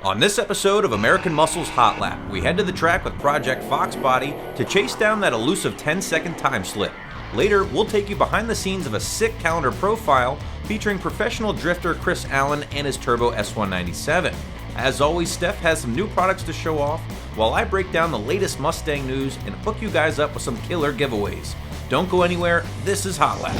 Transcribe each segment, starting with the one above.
On this episode of American Muscle's Hot Lap, we head to the track with Project Fox Body to chase down that elusive 10-second time slip. Later, we'll take you behind the scenes of a sick calendar profile featuring professional drifter Chris Allen and his Turbo S197. As always, Steph has some new products to show off, while I break down the latest Mustang news and hook you guys up with some killer giveaways. Don't go anywhere, this is Hot Lap.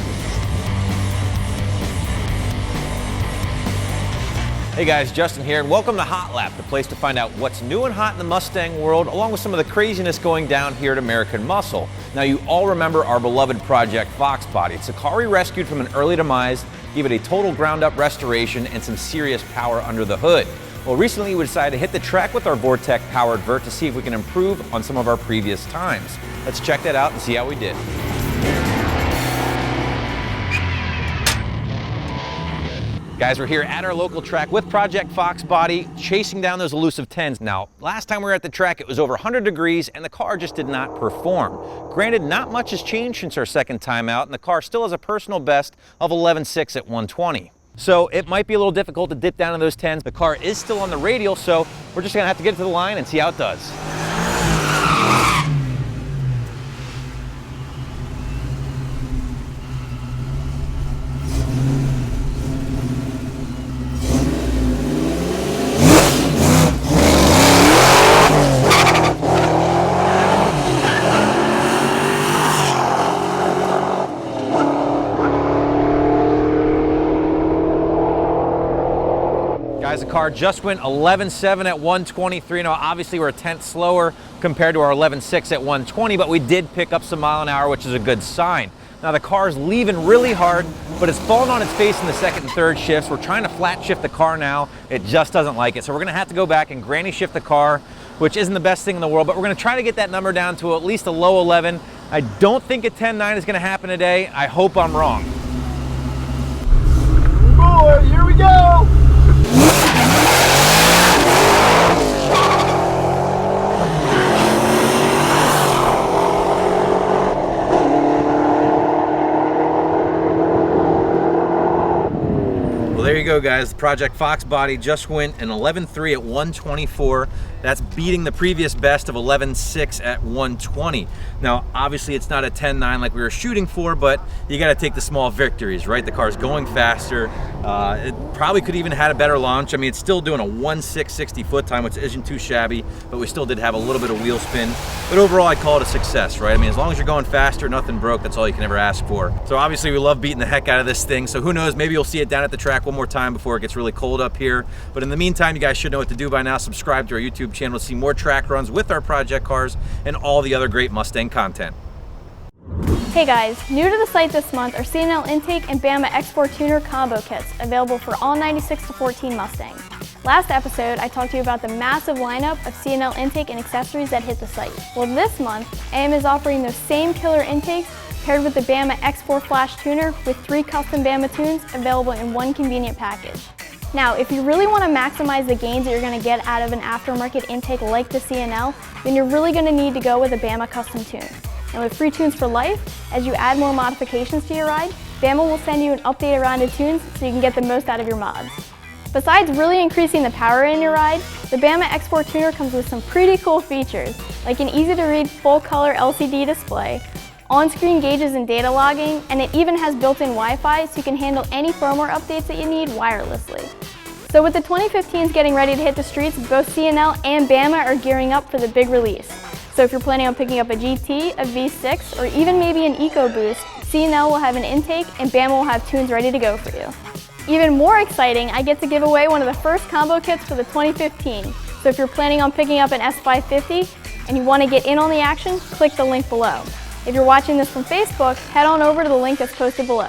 Hey guys, Justin here, and welcome to Hot Lap, the place to find out what's new and hot in the Mustang world, along with some of the craziness going down here at American Muscle. Now, you all remember our beloved Project Fox Body. It's a car we rescued from an early demise, gave it a total ground-up restoration, and some serious power under the hood. Well, recently we decided to hit the track with our Vortec-powered Vert to see if we can improve on some of our previous times. Let's check that out and see how we did. Guys, we're here at our local track with Project Fox Body, chasing down those elusive 10s. Now, last time we were at the track, it was over 100 degrees and the car just did not perform. Granted, not much has changed since our second time out, and the car still has a personal best of 11.6 at 120. So it might be a little difficult to dip down in those 10s. The car is still on the radial, so we're just gonna have to get it to the line and see how it does. Guys, the car just went 11.7 at 123. Now, obviously, we're a tenth slower compared to our 11.6 at 120, but we did pick up some mile an hour, which is a good sign. Now, the car's leaving really hard, but it's fallen on its face in the second and third shifts. We're trying to flat shift the car now. It just doesn't like it. So we're gonna have to go back and granny shift the car, which isn't the best thing in the world, but we're gonna try to get that number down to at least a low 11. I don't think a 10.9 is gonna happen today. I hope I'm wrong. Boy, here we go! Well, there you go, guys. The Project Fox Body just went an 11.3 at 124. That's beating the previous best of 11.6 at 120. Now, obviously, it's not a 10.9 like we were shooting for, but you got to take the small victories, right? The car's going faster. It probably could even had a better launch. I mean, it's still doing a 1.660 foot time, which isn't too shabby, but we still did have a little bit of wheel spin. But overall, I call it a success, right? I mean, as long as you're going faster, nothing broke, that's all you can ever ask for. So obviously, we love beating the heck out of this thing. So who knows, maybe you'll see it down at the track one more time before it gets really cold up here. But in the meantime, you guys should know what to do by now. Subscribe to our YouTube channel to see more track runs with our project cars and all the other great Mustang content. Hey guys, new to the site this month are C&L intake and Bama X4 tuner combo kits available for all 96 to 14 Mustangs. Last episode, I talked to you about the massive lineup of C&L intake and accessories that hit the site. Well, this month, AM is offering those same killer intakes paired with the Bama X4 flash tuner with 3 custom Bama tunes available in one convenient package. Now, if you really want to maximize the gains that you're going to get out of an aftermarket intake like the C&L, then you're really going to need to go with a Bama custom tune. And with free tunes for life, as you add more modifications to your ride, Bama will send you an updated round of tunes so you can get the most out of your mods. Besides really increasing the power in your ride, the Bama X4 tuner comes with some pretty cool features, like an easy-to-read full-color LCD display, on-screen gauges and data logging, and it even has built-in Wi-Fi so you can handle any firmware updates that you need wirelessly. So with the 2015s getting ready to hit the streets, both C&L and Bama are gearing up for the big release. So if you're planning on picking up a GT, a V6, or even maybe an EcoBoost, C&L will have an intake and Bama will have tunes ready to go for you. Even more exciting, I get to give away one of the first combo kits for the 2015. So if you're planning on picking up an S550 and you want to get in on the action, click the link below. If you're watching this from Facebook, head on over to the link that's posted below.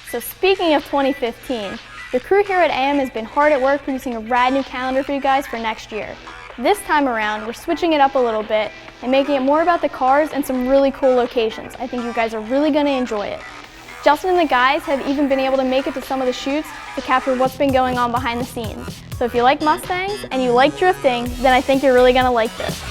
So speaking of 2015, the crew here at AM has been hard at work producing a rad new calendar for you guys for next year. This time around, we're switching it up a little bit and making it more about the cars and some really cool locations. I think you guys are really going to enjoy it. Justin and the guys have even been able to make it to some of the shoots to capture what's been going on behind the scenes. So if you like Mustangs and you like drifting, then I think you're really going to like this.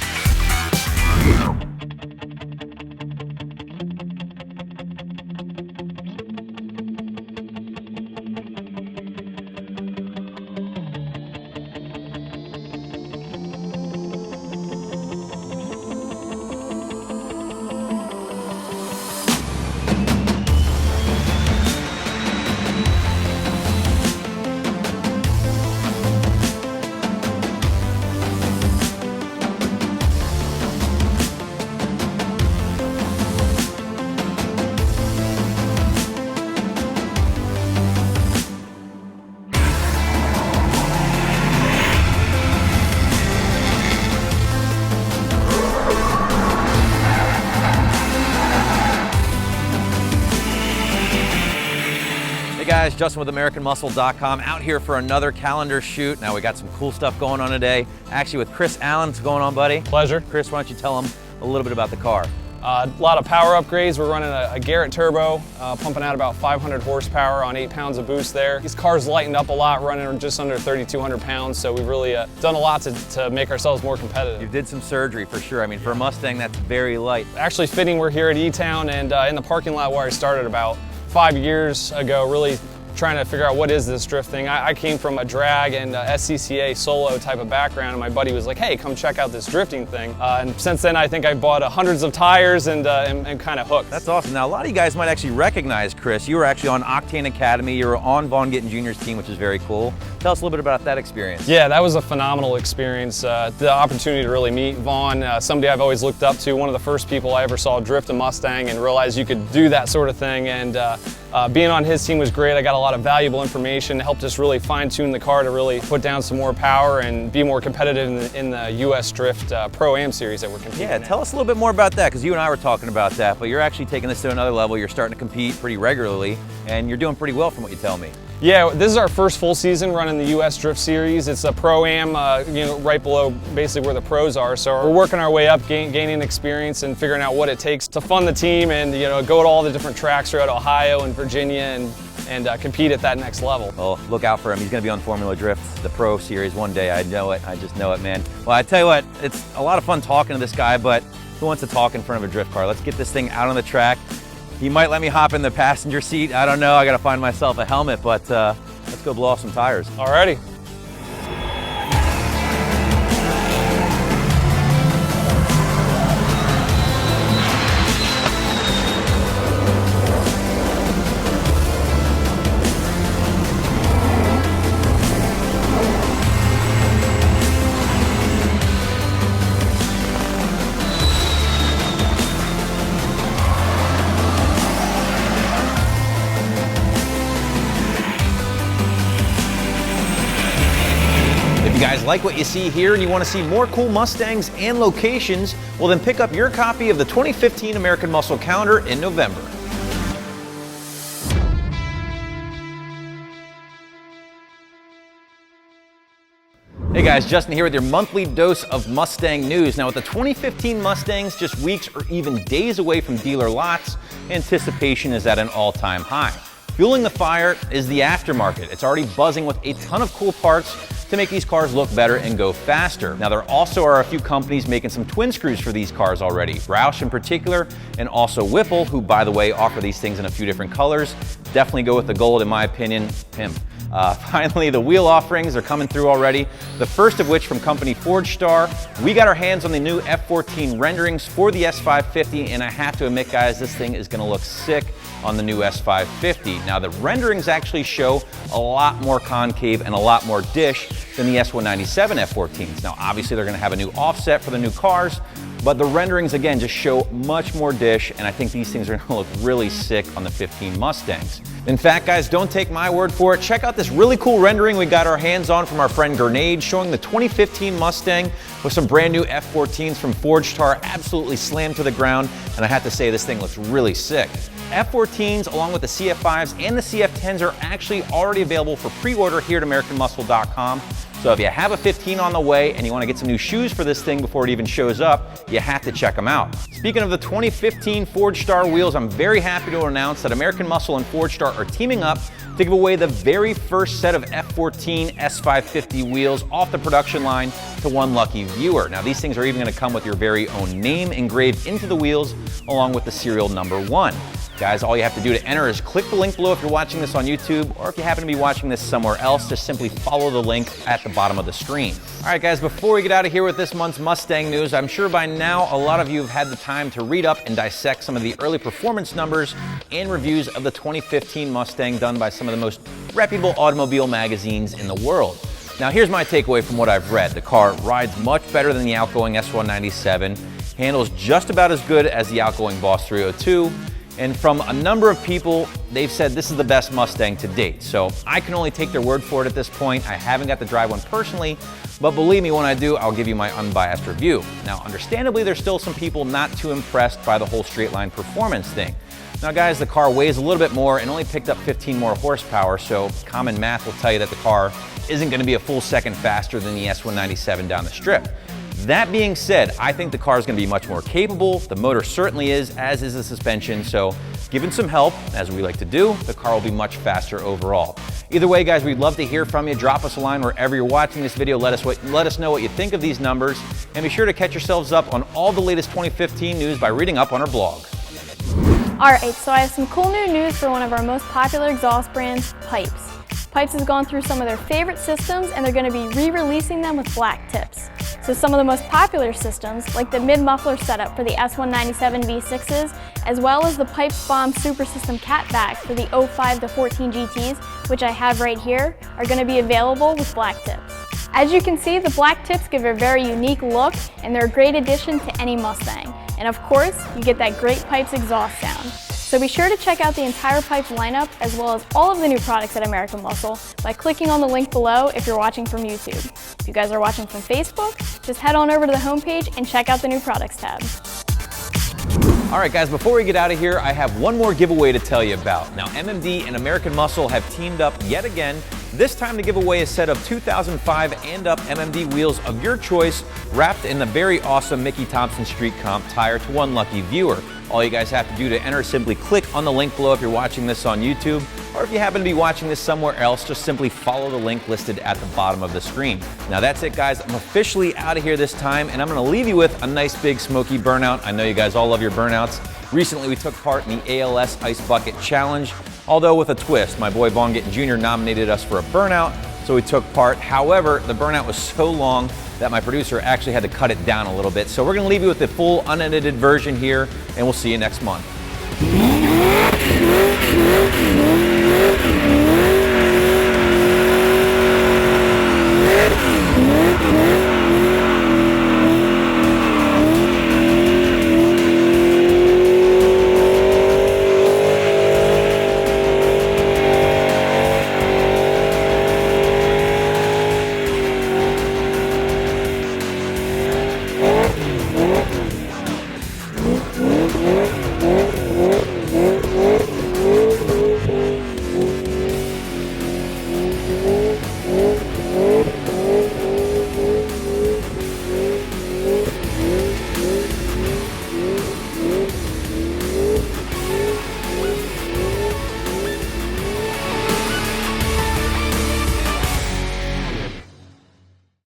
guys, Justin with AmericanMuscle.com, out here for another calendar shoot. Now we got some cool stuff going on today. Actually with Chris Allen. What's going on, buddy? Pleasure. Chris, why don't you tell him a little bit about the car? A lot of power upgrades. We're running a Garrett turbo, pumping out about 500 horsepower on 8 pounds of boost there. These cars lightened up a lot, running just under 3,200 pounds, so we've really done a lot to make ourselves more competitive. You did some surgery for sure. I mean, for a Mustang, that's very light. Actually fitting, we're here at E-Town and in the parking lot where I started about 5 years ago, really trying to figure out what is this drift thing. I came from a drag and SCCA solo type of background, and my buddy was like, hey, come check out this drifting thing. And since then, I think I bought hundreds of tires and kind of hooked. That's awesome. Now, a lot of you guys might actually recognize Chris. You were actually on Octane Academy. You were on Vaughn Gittin Jr.'s team, which is very cool. Tell us a little bit about that experience. Yeah, that was a phenomenal experience. The opportunity to really meet Vaughn, somebody I've always looked up to, one of the first people I ever saw drift a Mustang and realized you could do that sort of thing. And being on his team was great. I got a lot of valuable information, helped us really fine-tune the car to really put down some more power and be more competitive in the US Drift Pro-Am series that we're competing in. Yeah, tell us a little bit more about that, because you and I were talking about that, but you're actually taking this to another level. You're starting to compete pretty regularly, and you're doing pretty well from what you tell me. Yeah, this is our first full season running the US Drift Series. It's a Pro-Am, right below basically where the pros are. So we're working our way up, gaining experience and figuring out what it takes to fund the team and go to all the different tracks throughout Ohio and Virginia and compete at that next level. Well, look out for him. He's going to be on Formula Drift, the Pro Series one day. I know it. I just know it, man. Well, I tell you what, it's a lot of fun talking to this guy, but who wants to talk in front of a drift car? Let's get this thing out on the track. He might let me hop in the passenger seat. I don't know. I got to find myself a helmet, but let's go blow off some tires. Alrighty. If you guys like what you see here and you want to see more cool Mustangs and locations, well then pick up your copy of the 2015 American Muscle Calendar in November. Hey guys, Justin here with your monthly dose of Mustang news. Now with the 2015 Mustangs just weeks or even days away from dealer lots, anticipation is at an all-time high. Fueling the fire is the aftermarket. It's already buzzing with a ton of cool parts to make these cars look better and go faster. Now there also are a few companies making some twin screws for these cars already. Roush in particular, and also Whipple, who by the way offer these things in a few different colors. Definitely go with the gold in my opinion, pimp. Finally, the wheel offerings are coming through already. The first of which from company Forge Star. We got our hands on the new F14 renderings for the S550, and I have to admit guys, this thing is gonna look sick on the new S550. Now the renderings actually show a lot more concave and a lot more dish than the S197 F14s. Now obviously they're gonna have a new offset for the new cars, but the renderings again just show much more dish, and I think these things are gonna look really sick on the 15 Mustangs. In fact guys, don't take my word for it. Check out this really cool rendering we got our hands on from our friend Grenade, showing the 2015 Mustang with some brand new F14s from Forge Star, absolutely slammed to the ground, and I have to say this thing looks really sick. F14s along with the CF5s and the CF10s are actually already available for pre-order here at AmericanMuscle.com. So if you have a 15 on the way and you want to get some new shoes for this thing before it even shows up, you have to check them out. Speaking of the 2015 Forge Star wheels, I'm very happy to announce that American Muscle and Forge Star are teaming up to give away the very first set of F14 S550 wheels off the production line to one lucky viewer. Now these things are even going to come with your very own name engraved into the wheels along with the serial number 1. Guys, all you have to do to enter is click the link below if you're watching this on YouTube, or if you happen to be watching this somewhere else, just simply follow the link at the bottom of the screen. All right, guys, before we get out of here with this month's Mustang news, I'm sure by now a lot of you have had the time to read up and dissect some of the early performance numbers and reviews of the 2015 Mustang done by some of the most reputable automobile magazines in the world. Now, here's my takeaway from what I've read. The car rides much better than the outgoing S197, handles just about as good as the outgoing Boss 302, and from a number of people, they've said this is the best Mustang to date. So I can only take their word for it at this point. I haven't got to drive one personally, but believe me, when I do, I'll give you my unbiased review. Now, understandably, there's still some people not too impressed by the whole straight line performance thing. Now guys, the car weighs a little bit more and only picked up 15 more horsepower, so common math will tell you that the car isn't going to be a full second faster than the S197 down the strip. That being said, I think the car is going to be much more capable. The motor certainly is, as is the suspension, so given some help, as we like to do, the car will be much faster overall. Either way, guys, we'd love to hear from you. Drop us a line wherever you're watching this video. Let us know what you think of these numbers, and be sure to catch yourselves up on all the latest 2015 news by reading up on our blog. Alright, so I have some cool new news for one of our most popular exhaust brands, Pypes. Pypes has gone through some of their favorite systems, and they're going to be re-releasing them with black tips. So some of the most popular systems, like the mid-muffler setup for the S197 V6s, as well as the Pypes Bomb Super System catback for the 05 to 14 GTs, which I have right here, are going to be available with black tips. As you can see, the black tips give a very unique look, and they're a great addition to any Mustang. And of course, you get that great Pypes exhaust sound. So be sure to check out the entire Pypes lineup, as well as all of the new products at American Muscle, by clicking on the link below if you're watching from YouTube. If you guys are watching from Facebook, just head on over to the homepage and check out the new products tab. All right, guys, before we get out of here, I have one more giveaway to tell you about. Now, MMD and American Muscle have teamed up yet again, this time to give away a set of 2005 and up MMD wheels of your choice, wrapped in the very awesome Mickey Thompson Street Comp tire to one lucky viewer. All you guys have to do to enter is simply click on the link below if you're watching this on YouTube, or if you happen to be watching this somewhere else, just simply follow the link listed at the bottom of the screen. Now that's it, guys. I'm officially out of here this time, and I'm going to leave you with a nice big smoky burnout. I know you guys all love your burnouts. Recently we took part in the ALS Ice Bucket Challenge, although with a twist. My boy Vaughn Gittin Jr. nominated us for a burnout, so we took part. However, the burnout was so long that my producer actually had to cut it down a little bit. So we're going to leave you with the full unedited version here, and we'll see you next month.